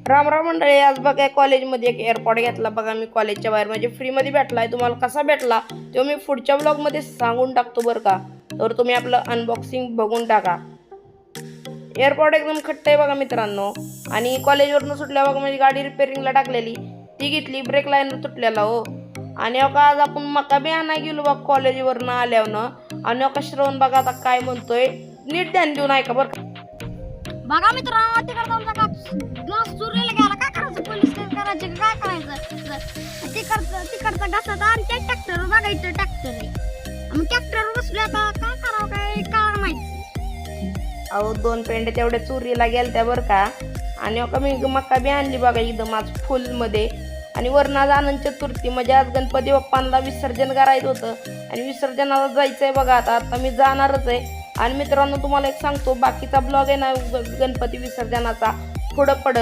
राम राम मंडळी, आज बघा कॉलेजमध्ये एक एअरपॉड घेतला बघा मी कॉलेजच्या बाहेर, म्हणजे फ्रीमध्ये भेटलाय. तुम्हाला कसा भेटला तो मी पुढच्या ब्लॉगमध्ये सांगून टाकतो बरं का. तर तुम्ही आपलं अनबॉक्सिंग बघून टाका. एअरपॉड एकदम खट्ट आहे बघा मित्रांनो. आणि कॉलेजवरनं सुटल्या बघा म्हणजे गाडी रिपेअरिंगला टाकलेली ती घेतली, ब्रेक लाईनर तुटलेला हो. आणि आज आपण मका बी आणाय गेलो बघा कॉलेजवरनं आल्यावनं. आणि श्रवण बघा आता काय म्हणतोय, नीट ध्यान देऊन ऐका बरं का. बघा मित्रांनो, तिकडे आमचा ग्लास चोरीला गेला. काय करायचं, पोलीस करायचे काय करायचं. तिकडचा घासाचा आणि त्या ट्रॅक्टर बघायचं, ट्रॅक्टर आहे. मग ट्रॅक्टर बसले आता काय करावं काय काय माहिती. अहो 2 पेंडे तेवढ्या चोरीला गेल्या बरं का. आणि मी मका बी आणली बघा एकदम आज फुलमध्ये. आणि वरून आज अनंत चतुर्थी म्हणजे आज गणपती बाप्पांना विसर्जन करायचं होतं आणि विसर्जनाला जायचंय बघा. आता मी जाणारच आहे. आणि मित्रांनो तुम्हाला एक सांगतो, बाकीचा ब्लॉग आहे ना गणपती विसर्जनाचा पुढं पडत.